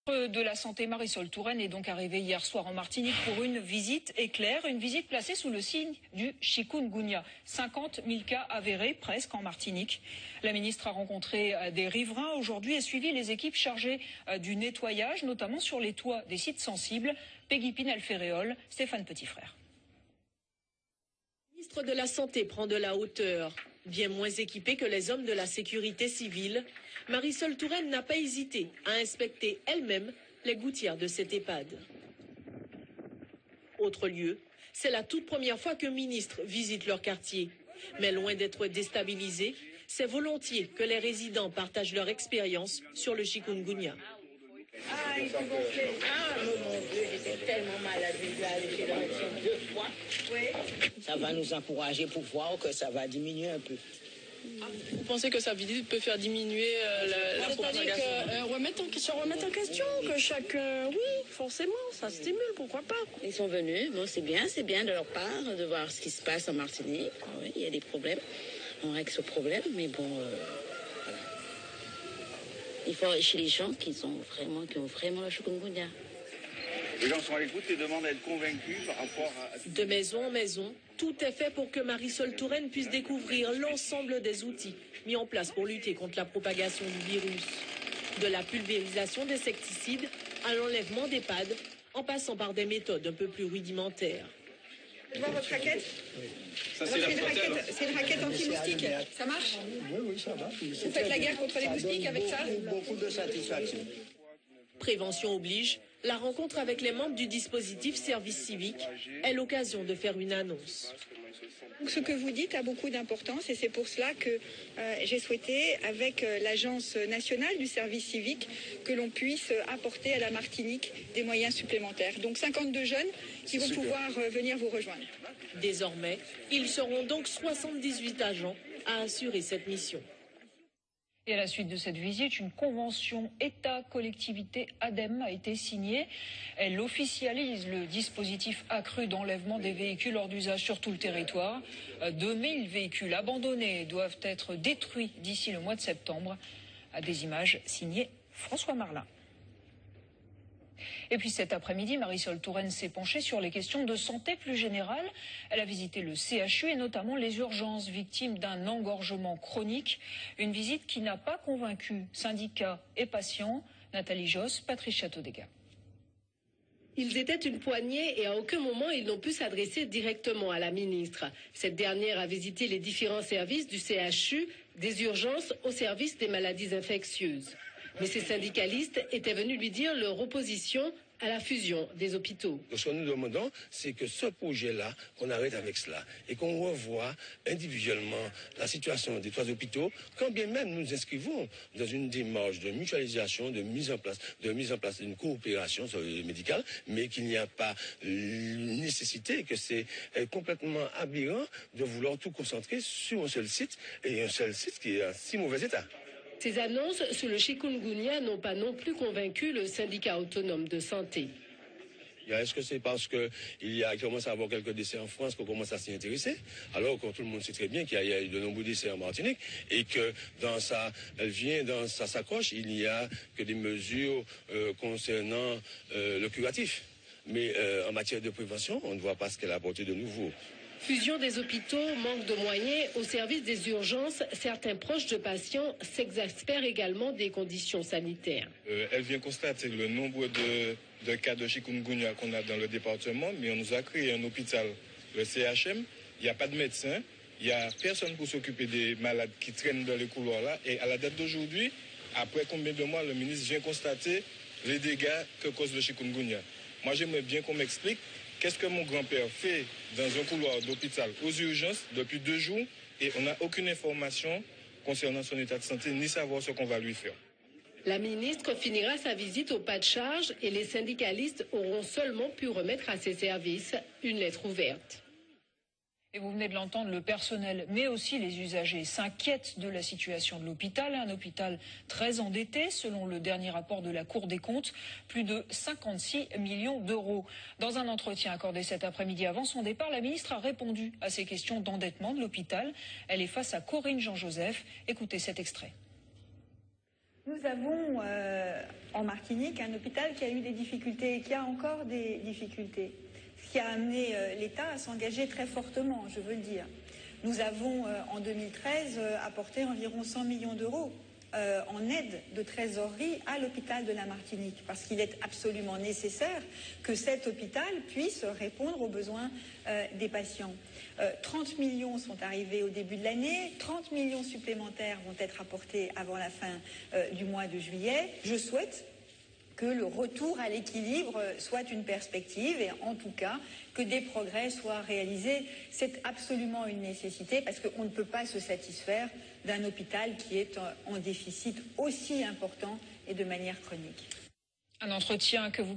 De la santé, Marisol Touraine est donc arrivée hier soir en Martinique pour une visite éclair, une visite placée sous le signe du chikungunya. 50 000 cas avérés presque en Martinique. La ministre a rencontré des riverains aujourd'hui et suivi les équipes chargées du nettoyage, notamment sur les toits des sites sensibles. Peggy Pinal-Ferréol, Stéphane Petitfrère. Le ministre de la Santé prend de la hauteur. Bien moins équipée que les hommes de la sécurité civile, Marisol Touraine n'a pas hésité à inspecter elle-même les gouttières de cette EHPAD. Autre lieu, c'est la toute première fois qu'un ministre visite leur quartier. Mais loin d'être déstabilisé, c'est volontiers que les résidents partagent leur expérience sur le chikungunya. Ah, il faut gonfler. Ah, mon Dieu, j'étais tellement malade, je vais aller chez le médecin 2 fois. Oui. Ça va nous encourager pour voir que ça va diminuer un peu. Vous pensez que sa visite peut faire diminuer la propagation? C'est-à-dire se remettre en question, que chaque... oui, forcément, ça stimule, pourquoi pas. Ils sont venus, bon, c'est bien de leur part de voir ce qui se passe en Martinique. Oui, il y a des problèmes, on règle ce problème, mais bon... voilà. Il faut aller chez les gens qui ont vraiment le chikungunya. Les gens sont à l'écoute et demandent à être convaincus par rapport à... De maison en maison, tout est fait pour que Marisol Touraine puisse découvrir l'ensemble des outils mis en place pour lutter contre la propagation du virus. De la pulvérisation d'insecticides à l'enlèvement d'EHPAD, en passant par des méthodes un peu plus rudimentaires. Je vois votre raquette. Oui. Ça, c'est une raquette anti-moustique. Ça marche? Oui, ça va. Vous faites la guerre contre les moustiques avec ça? Beaucoup de satisfaction. Prévention oblige, la rencontre avec les membres du dispositif service civique est l'occasion de faire une annonce. Donc, ce que vous dites a beaucoup d'importance et c'est pour cela que j'ai souhaité, avec l'Agence nationale du service civique, que l'on puisse apporter à la Martinique des moyens supplémentaires. Donc 52 jeunes qui vont pouvoir venir vous rejoindre. Désormais, ils seront donc 78 agents à assurer cette mission. Et à la suite de cette visite, une convention État-collectivité-ADEME a été signée. Elle officialise le dispositif accru d'enlèvement des véhicules hors d'usage sur tout le territoire. 2000 véhicules abandonnés doivent être détruits d'ici le mois de septembre. Des images signées François Marlin. Et puis cet après-midi, Marisol Touraine s'est penchée sur les questions de santé plus générale. Elle a visité le CHU et notamment les urgences victimes d'un engorgement chronique. Une visite qui n'a pas convaincu syndicats et patients. Nathalie Josse, Patrice Châteaudégard. Ils étaient une poignée et à aucun moment ils n'ont pu s'adresser directement à la ministre. Cette dernière a visité les différents services du CHU, des urgences au service des maladies infectieuses. Mais ces syndicalistes étaient venus lui dire leur opposition à la fusion des hôpitaux. Ce que nous demandons, c'est que ce projet-là, qu'on arrête avec cela et qu'on revoie individuellement la situation des 3 hôpitaux, quand bien même nous inscrivons dans une démarche de mutualisation, de mise en place d'une coopération médicale, mais qu'il n'y a pas nécessité, que c'est complètement aberrant de vouloir tout concentrer sur un seul site, et un seul site qui est en si mauvais état. Ces annonces sur le chikungunya n'ont pas non plus convaincu le syndicat autonome de santé. Est-ce que c'est parce qu'il commence à avoir quelques décès en France qu'on commence à s'y intéresser, alors que tout le monde sait très bien qu'il y a eu de nombreux décès en Martinique et que dans sa sacoche, il n'y a que des mesures concernant le curatif. Mais en matière de prévention, on ne voit pas ce qu'elle a apporté de nouveau. Fusion des hôpitaux, manque de moyens, au service des urgences, certains proches de patients s'exaspèrent également des conditions sanitaires. Elle vient constater le nombre de cas de chikungunya qu'on a dans le département, mais on nous a créé un hôpital, le CHM, il n'y a pas de médecin, il n'y a personne pour s'occuper des malades qui traînent dans les couloirs là, et à la date d'aujourd'hui, après combien de mois, le ministre vient constater les dégâts que cause le chikungunya. Moi j'aimerais bien qu'on m'explique qu'est-ce que mon grand-père fait dans un couloir d'hôpital aux urgences depuis 2 jours et on n'a aucune information concernant son état de santé ni savoir ce qu'on va lui faire. La ministre finira sa visite au pas de charge et les syndicalistes auront seulement pu remettre à ses services une lettre ouverte. Et vous venez de l'entendre, le personnel, mais aussi les usagers, s'inquiètent de la situation de l'hôpital. Un hôpital très endetté, selon le dernier rapport de la Cour des comptes, plus de 56 millions d'euros. Dans un entretien accordé cet après-midi avant son départ, la ministre a répondu à ces questions d'endettement de l'hôpital. Elle est face à Corinne Jean-Joseph. Écoutez cet extrait. Nous avons en Martinique un hôpital qui a eu des difficultés et qui a encore des difficultés, ce qui a amené l'État à s'engager très fortement, je veux le dire. Nous avons en 2013 apporté environ 100 millions d'euros en aide de trésorerie à l'hôpital de la Martinique, parce qu'il est absolument nécessaire que cet hôpital puisse répondre aux besoins des patients. 30 millions sont arrivés au début de l'année, 30 millions supplémentaires vont être apportés avant la fin du mois de juillet. Je souhaite que le retour à l'équilibre soit une perspective et en tout cas que des progrès soient réalisés. C'est absolument une nécessité parce qu'on ne peut pas se satisfaire d'un hôpital qui est en déficit aussi important et de manière chronique. Un entretien que vous